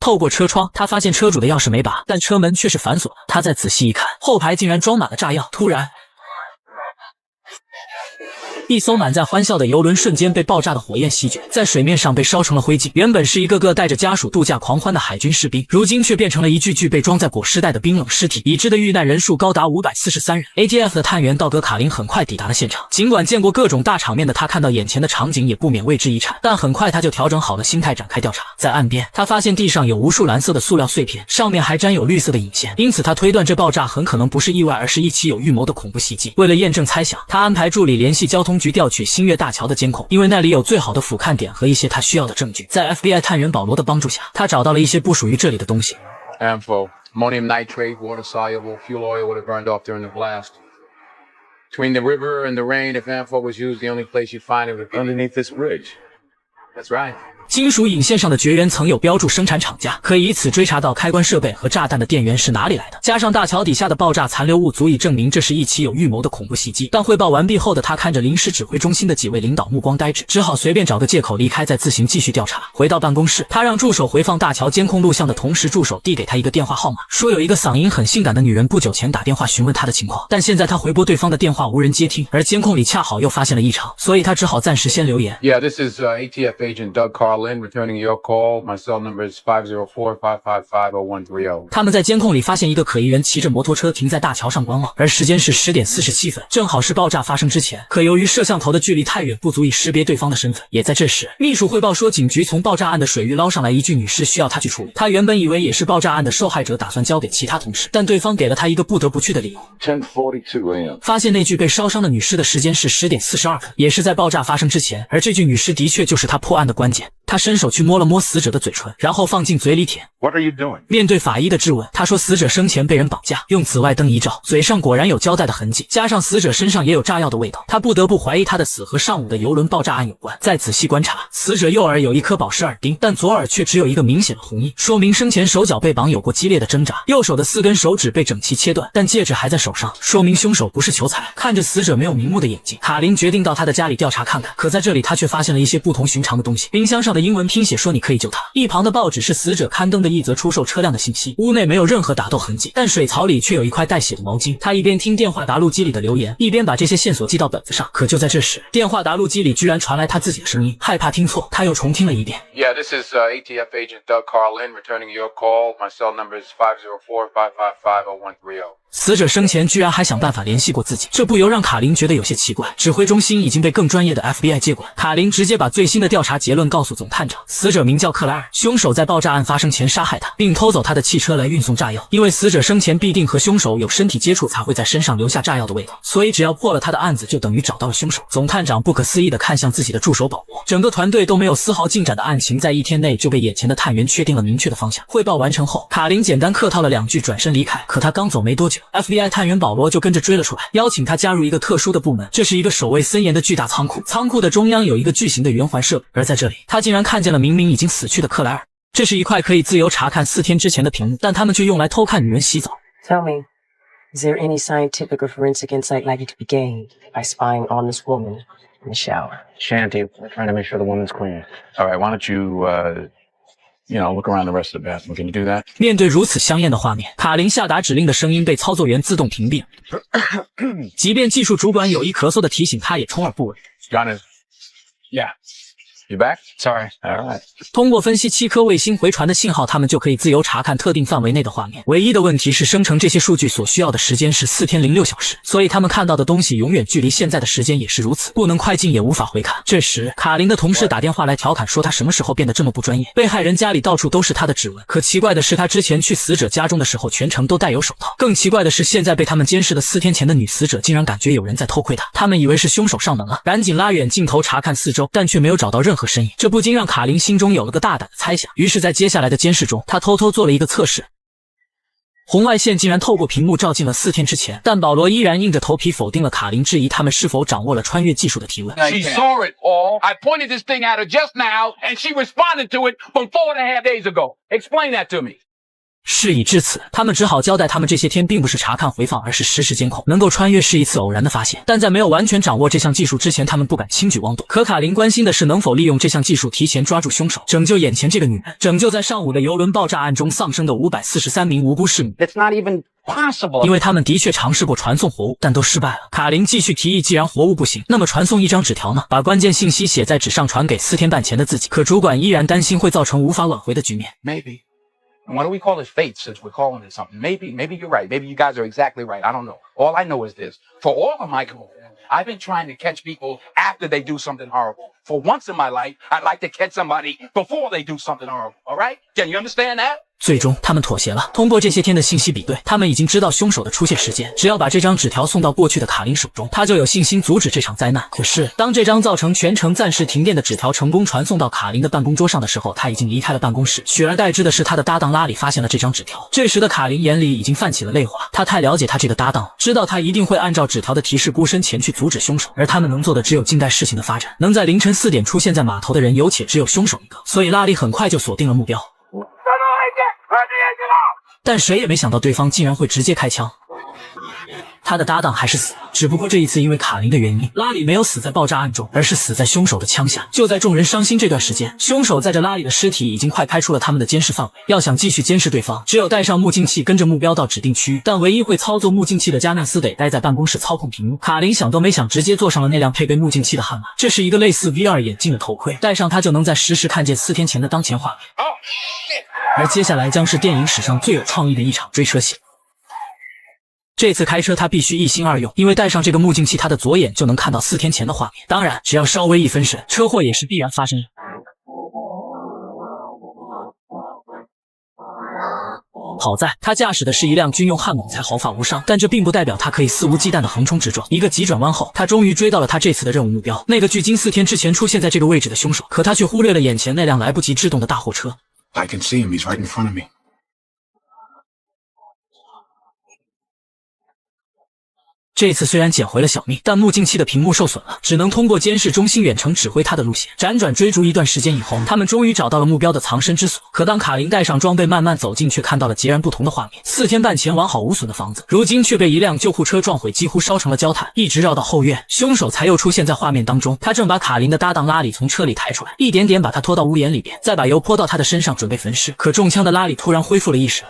透过车窗，他发现车主的钥匙没拔，但车门却是反锁的。他再仔细一看，后排竟然装满了炸药。突然，一艘满载欢笑的游轮瞬间被爆炸的火焰席卷，在水面上被烧成了灰烬。原本是一个个带着家属度假狂欢的海军士兵，如今却变成了一具具被装在裹尸袋的冰冷尸体。已知的遇难人数高达543人。ATF 的探员道格·卡林很快抵达了现场，尽管见过各种大场面的他看到眼前的场景也不免为之一颤，但很快他就调整好了心态，展开调查。在岸边，他发现地上有无数蓝色的塑料碎片，上面还沾有绿色的引线，因此他推断这爆炸很可能不是意外，而是一起有预谋的恐怖袭击。为了验证猜想，他安排助理联系交通局调取新月大桥的监控，因为那里有最好的俯瞰点和一些他需要的证据。在 FBI 探员保罗的帮助下，他找到了一些不属于这里的东西。Ammonium nitrate, water-soluble fuel oil would have burned off during the blast. Between the river and the rain, if AMFO was used, the only place you'd find it would be underneath this bridge. That's right. 金属引线上的绝缘层有标注生产厂家，可以以此追查到开关设备和炸弹的电源是哪里来的。加上大桥底下的爆炸残留物，足以证明这是一起有预谋的恐怖袭击。但汇报完毕后的他看着临时指挥中心的几位领导，目光呆滞，只好随便找个借口离开，再自行继续调查。回到办公室，他让助手回放大桥监控录像的同时，助手递给他一个电话号码，说有一个嗓音很性感的女人不久前打电话询问他的情况，但现在他回拨对方的电话无人接听，而监控里恰好又发现了异常，所以他只好暂时先留言。Yeah, this is ATF agent Doug Carlin returning your call. My cell number is 504-555-0130. 他们在监控里发现一个可疑人骑着摩托车停在大桥上观望，而时间是10点47分，正好是爆炸发生之前。可由于摄像头的距离太远，不足以识别对方的身份。也在这时，秘书汇报说，警局从爆炸案的水域捞上来一具女尸，需要他去处理。他原本以为也是爆炸案的受害者，打算交给其他同事，但对方给了他一个不得不去的理由。10:42 a.m. 发现那具被烧伤的女尸的时间是10点42分，也是在爆炸发生之前。而这具女尸的确就是他破案的关键。他伸手去摸了摸死者的嘴唇，然后放进嘴里舔。What are you doing? 面对法医的质问，他说死者生前被人绑架，用紫外灯一照，嘴上果然有胶带的痕迹，加上死者身上也有炸药的味道，他不得不怀疑他的死和上午的邮轮爆炸案有关。再仔细观察，死者右耳有一颗宝石耳钉，但左耳却只有一个明显的红印，说明生前手脚被绑有过激烈的挣扎。右手的4根手指被整齐切断，但戒指还在手上，说明凶手不是求财。看着死者没有瞑目的眼睛，卡林决定到他的家里调查看看，可在这里他却发现了一些不同寻常的东西。冰箱上的英文拼写说你可以救他，一旁的报纸是死者刊登的一则出售车辆的信息。屋内没有任何打斗痕迹，但水槽里却有一块带血的毛巾。他一边听电话答录机里的留言，一边把这些线索记到本子上。可就在这时，电话答录机里居然传来他自己的声音，害怕听错，他又重听了一遍。Yeah, this is ATF agent Doug Carlin returning your call. My cell number is 504-555-0130. 死者生前居然还想办法联系过自己，这不由让卡林觉得有些奇怪。指挥中心已经被更专业的 FBI 接管，卡林直接把最新的调查结论告诉总探长。死者名叫克莱尔，凶手在爆炸案发生前杀害他，并偷走他的汽车来运送炸药。因为死者生前必定和凶手有身体接触，才会在身上留下炸药的味道，所以只要破了他的案子，就等于找到了凶手。总探长不可思议地看向自己的助手保罗，整个团队都没有丝毫进展的案情，在1天内就被眼前的探员确定了明确的方向。汇报完成后，卡林简单客套了2句，转身离开。可他刚走没多久， FBI 探员保罗就跟着追了出来，邀请他加入一个特殊的部门。这是一个守卫森严的巨大仓库，仓库的中央有一个巨型的圆环设备，而在这里，他竟然看见了明明已经死去的克莱尔。这是一块可以自由查看4天之前的屏幕，但他们却用来偷看女人洗澡。Tell me, is there any scientific or forensic insight likely to be gained by spying on this woman in the shower? Shanty, we're trying to make sure the woman's clean. All right, why don't you,look around the rest of the bathroom. Can you do that? 面对如此香艳的画面，卡林下达指令的声音被操作员自动屏蔽了。即便技术主管有意咳嗽的提醒，他也充耳不闻。Got it. Yeah. You back? Sorry. All right. 通过分析7颗卫星回传的信号，他们就可以自由查看特定范围内的画面。唯一的问题是，生成这些数据所需要的时间是4天0.6小时，所以他们看到的东西永远距离现在的时间也是如此，不能快进也无法回看。这时，卡林的同事打电话来调侃说他什么时候变得这么不专业，被害人家里到处都是他的指纹。可奇怪的是，他之前去死者家中的时候全程都戴有手套。更奇怪的是，现在被他们监视的4天前的女死者竟然感觉有人在偷窥她，他们以为是凶手上门了，赶紧拉远镜头查看四周，但却没有找到任何身影。这不禁让卡林心中有了个大胆的猜想，于是在接下来的监视中，他偷偷做了一个测试。红外线竟然透过屏幕照进了4天之前，但保罗依然硬着头皮否定了卡林质疑他们是否掌握了穿越技术的提问。She saw it all. I pointed this thing at her just now, and she responded to it from 4.5 days ago. Explain that to me. 事已至此，他们只好交代他们这些天并不是查看回放，而是实时监控。能够穿越是一次偶然的发现，但在没有完全掌握这项技术之前，他们不敢轻举妄动。可卡琳关心的是能否利用这项技术提前抓住凶手，拯救眼前这个女人，拯救在上午的邮轮爆炸案中丧生的543名无辜市民。 It's not even possible. 因为他们的确尝试过传送活物，但都失败了。卡琳继续提议，既然活物不行，那么传送一张纸条呢？把关键信息写在纸上，传给4天半前的自己。可主管依然担心会造成无法挽回的局面。 Maybe. And why do we call this fate since we're calling it something? Maybe you're right. Maybe you guys are exactly right. I don't know. All I know is this. For all of my career, I've been trying to catch people after they do something horrible. For once in my life, I'd like to catch somebody before they do something horrible. All right? Can you understand that? 最终，他们妥协了。通过这些天的信息比对，他们已经知道凶手的出现时间。只要把这张纸条送到过去的卡琳手中，他就有信心阻止这场灾难。可是，当这张造成全城暂时停电的纸条成功传送到卡琳的办公桌上的时候，他已经离开了办公室。取而代之的是，他的搭档拉里发现了这张纸条。这时的卡琳眼里已经泛起了泪花。他太了解他这个搭档，知道他一定会按照纸条的提示孤身前去阻止凶手。而他们能做的只有静待事情的发展。能在凌晨4点出现在码头的人有且只有凶手一个，所以拉里很快就锁定了目标。 但谁也没想到对方竟然会直接开枪，他的搭档还是死了。只不过这一次因为卡琳的原因，拉里没有死在爆炸案中，而是死在凶手的枪下。就在众人伤心这段时间，凶手载着拉里的尸体已经快开出了他们的监视范围。要想继续监视对方，只有带上目镜器跟着目标到指定区域。但唯一会操作目镜器的加纳斯得待在办公室操控屏幕。卡琳想都没想，直接坐上了那辆配备目镜器的悍马。这是一个类似 VR 眼镜的头盔，戴上它就能在实时看见4天前的当前画面。 而接下来将是电影史上最有创意的一场追车戏。这次开车他必须一心二用，因为戴上这个目镜器，他的左眼就能看到4天前的画面。当然，只要稍微一分神，车祸也是必然发生。好在他驾驶的是一辆军用悍马，才毫发无伤，但这并不代表他可以肆无忌惮的横冲直撞。一个急转弯后，他终于追到了他这次的任务目标，那个距今4天之前出现在这个位置的凶手。可他却忽略了眼前那辆来不及制动的大货车。 I can see him. He's right in front of me. 这次虽然捡回了小命，但目镜器的屏幕受损了，只能通过监视中心远程指挥他的路线。辗转追逐一段时间以后，他们终于找到了目标的藏身之所。可当卡琳带上装备慢慢走近，却看到了截然不同的画面。4天半前完好无损的房子，如今却被一辆救护车撞毁，几乎烧成了焦炭。一直绕到后院，凶手才又出现在画面当中。他正把卡琳的搭档拉里从车里抬出来，一点点把他拖到屋檐里边，再把油泼到他的身上，准备焚尸。可中枪的拉里突然恢复了意识。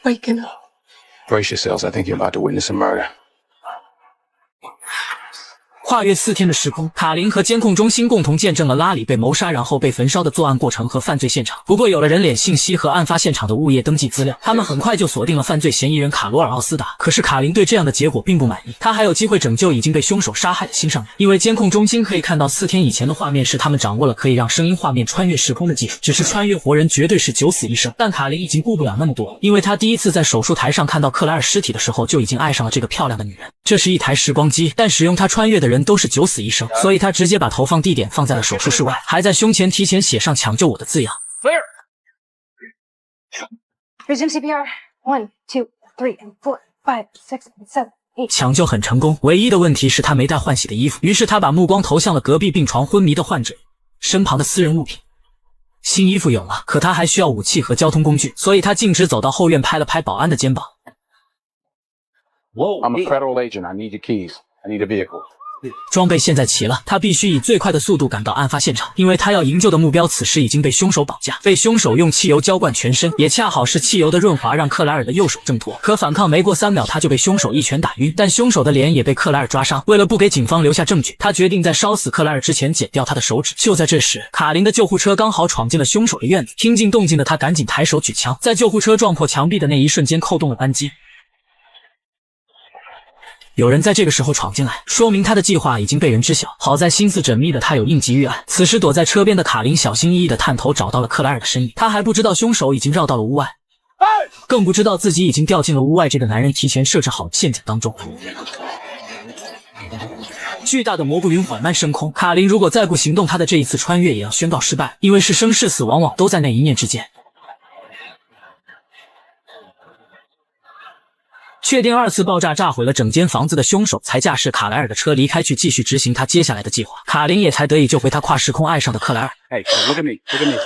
Waking up. Brace yourselves. I think you're about to witness a murder. 跨越4天的时空，卡琳和监控中心共同见证了拉里被谋杀然后被焚烧的作案过程和犯罪现场。不过有了人脸信息和案发现场的物业登记资料，他们很快就锁定了犯罪嫌疑人卡罗尔·奥斯达。可是卡琳对这样的结果并不满意，他还有机会拯救已经被凶手杀害的新上任。因为监控中心可以看到4天以前的画面时，他们掌握了可以让声音画面穿越时空的技术。只是穿越活人绝对是9死1生，但卡琳已经顾不了那么多，因为他第一次在手术台上看到克莱尔尸体的时候，就已经爱上了这个漂亮的女人。这是一台时光机，但使用它穿越的人都是9死1生。所以他直接把投放地点放在了手术室外，还在胸前提前写上抢救我的字样。 Clear. Resume CPR. 1, 2, 3, 4, 5, 6, 7, 8. 抢救很成功，唯一的问题是他没带换洗的衣服，于是他把目光投向了隔壁病床昏迷的患者身旁的私人物品。新衣服有了，可他还需要武器和交通工具，所以他径直走到后院，拍了拍保安的肩膀。 Whoa. I'm a federal agent. I need your keys. I need a vehicle. 装备现在齐了，他必须以最快的速度赶到案发现场，因为他要营救的目标此时已经被凶手绑架，被凶手用汽油浇灌全身，也恰好是汽油的润滑让克莱尔的右手挣脱。可反抗没过3秒，他就被凶手一拳打晕，但凶手的脸也被克莱尔抓伤。为了不给警方留下证据，他决定在烧死克莱尔之前剪掉他的手指。就在这时，卡琳的救护车刚好闯进了凶手的院子，听见动静的他赶紧抬手举枪，在救护车撞破墙壁的那一瞬间扣动了扳机。 有人在这个时候闯进来，说明他的计划已经被人知晓。好在心思缜密的他有应急预案。此时躲在车边的卡琳小心翼翼的探头找到了克莱尔的身影，他还不知道凶手已经绕到了屋外，更不知道自己已经掉进了屋外这个男人提前设置好的陷阱当中。巨大的蘑菇云缓慢升空，卡琳如果再不行动，他的这一次穿越也要宣告失败，因为是生是死往往都在那一念之间。 确定2次爆炸炸毁了整间房子的凶手，才驾驶卡莱尔的车离开，去继续执行他接下来的计划。卡琳也才得以救回他跨时空爱上的克莱尔。Hey, look at me. Look at me.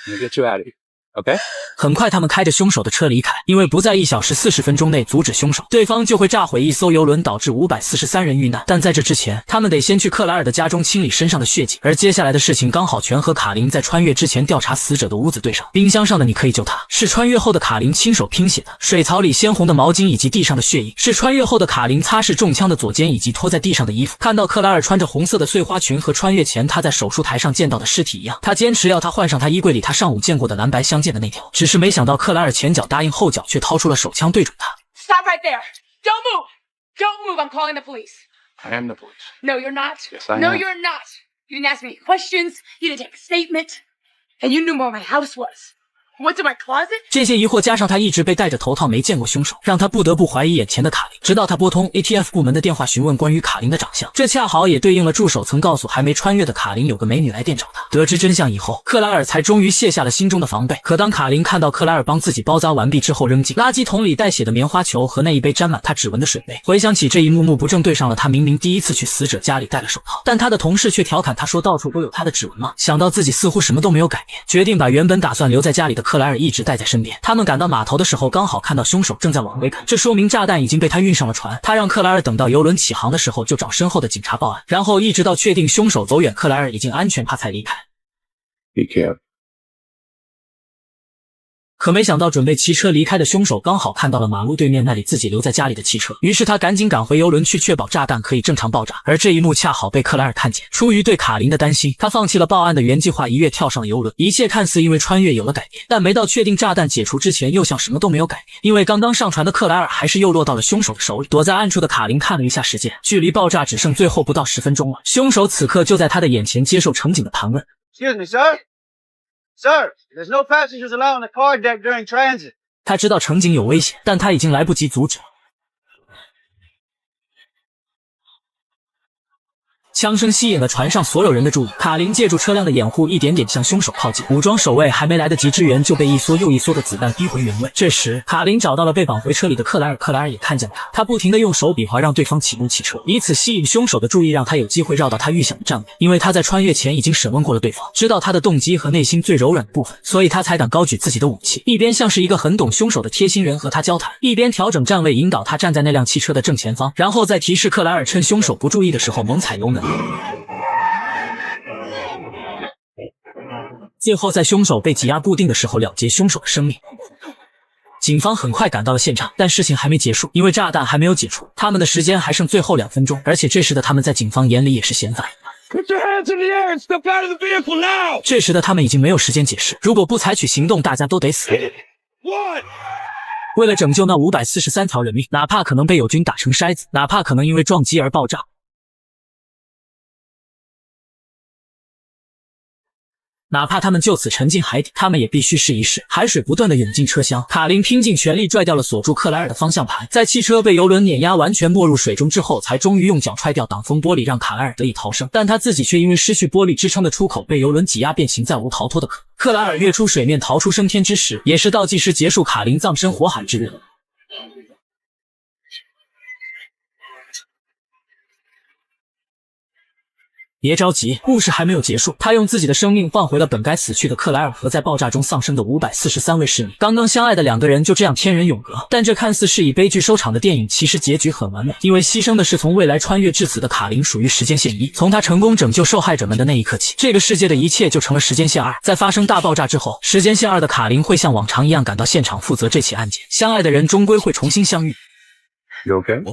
Let me get you out of here. Okay. 很快，他们开着凶手的车离开，因为不在1小时40分钟内阻止凶手，对方就会炸毁一艘邮轮，导致543人遇难。但在这之前，他们得先去克莱尔的家中清理身上的血迹，而接下来的事情刚好全和卡琳在穿越之前调查死者的屋子对上。冰箱上的你可以救他，是穿越后的卡琳亲手拼写的；水槽里鲜红的毛巾以及地上的血印，是穿越后的卡琳擦拭中枪的左肩以及拖在地上的衣服。看到克莱尔穿着红色的碎花裙和穿越前他在手术台上见到的尸体一样，他坚持要他换上他衣柜里他上午见过的蓝白相间的那条，只是没想到克莱尔前脚答应，后脚却掏出了手枪对准他。 Stop right there. Don't move. Don't move. I'm calling the police. I am the police. No, you're not. Yes, I no, am. you're not. You didn't ask me any questions. You didn't take a statement. And you knew where my house was. What's in my closet? 这些疑惑加上他一直被戴着头套没见过凶手，让他不得不怀疑眼前的卡琳。直到他拨通 ATF 部门的电话询问关于卡琳的长相，这恰好也对应了助手曾告诉还没穿越的卡琳有个美女来电找他。得知真相以后，克莱尔才终于卸下了心中的防备。可当卡琳看到克莱尔帮自己包扎完毕之后扔进垃圾桶里带血的棉花球和那一杯沾满他指纹的水杯，回想起这一幕幕，不正对上了他明明第一次去死者家里戴了手套，但他的同事却调侃他说到处都有他的指纹吗？想到自己似乎什么都没有改变，决定把原本打算留在家里的克莱尔一直带在身边。他们赶到码头的时候，刚好看到凶手正在往回赶，这说明炸弹已经被他运上了船。他让克莱尔等到邮轮起航的时候就找身后的警察报案，然后一直到确定凶手走远，克莱尔已经安全，他才离开。 Be careful. 可没想到，准备骑车离开的凶手刚好看到了马路对面那里自己留在家里的汽车，于是他赶紧赶回邮轮去确保炸弹可以正常爆炸。而这一幕恰好被克莱尔看见，出于对卡琳的担心，他放弃了报案的原计划，一跃跳上了邮轮。一切看似因为穿越有了改变，但没到确定炸弹解除之前，又像什么都没有改变。因为刚刚上船的克莱尔还是又落到了凶手的手里。躲在暗处的卡琳看了一下时间，距离爆炸只剩最后不到10分钟了。凶手此刻就在他的眼前接受乘警的盘问。 Excuse me, sir. Sir, there's no passengers allowed on the car deck during transit. 他知道乘警有危险，但他已经来不及阻止了。枪声吸引了船上所有人的注意，卡琳借助车辆的掩护，一点点向凶手靠近。武装守卫还没来得及支援，就被一梭又一梭的子弹逼回原位。这时，卡琳找到了被绑回车里的克莱尔，克莱尔也看见了他，他不停地用手比划让对方启动汽车，以此吸引凶手的注意，让他有机会绕到他预想的站位。因为他在穿越前已经审问过了对方，知道他的动机和内心最柔软的部分，所以他才敢高举自己的武器，一边像是一个很懂凶手的贴心人和他交谈，一边调整站位引导他站在那辆汽车的正前方，然后再提示克莱尔趁凶手不注意的时候猛踩油门。 最后，在凶手被挤压固定的时候了结凶手的生命。警方很快赶到了现场，但事情还没结束，因为炸弹还没有解除，他们的时间还剩最后2分钟，而且这时的他们在警方眼里也是嫌犯。Put your hands in the air and step out of the vehicle now! 这时的他们已经没有时间解释，如果不采取行动，大家都得死。What? 为了拯救那543条人命，哪怕可能被友军打成筛子，哪怕可能因为撞击而爆炸。 哪怕他们就此沉进海底，他们也必须试一试。海水不断的涌进车厢，卡琳拼尽全力拽掉了锁住克莱尔的方向盘，在汽车被油轮碾压完全没入水中之后，才终于用脚踹掉挡风玻璃，让卡莱尔得以逃生。但他自己却因为失去玻璃支撑的出口，被油轮挤压变形，再无逃脱的可能。克莱尔跃出水面逃出升天之时，也是倒计时结束卡琳葬身火海之日。 别着急，故事还没有结束。他用自己的生命换回了本该死去的克莱尔和在爆炸中丧生的543位市民。刚刚相爱的2个人就这样天人永隔。但这看似是以悲剧收场的电影，其实结局很完美，因为牺牲的是从未来穿越至此的卡琳，属于时间线1。从他成功拯救受害者们的那一刻起，这个世界的一切就成了时间线2。在发生大爆炸之后，时间线2的卡琳会像往常一样赶到现场负责这起案件。相爱的人终归会重新相遇。You okay?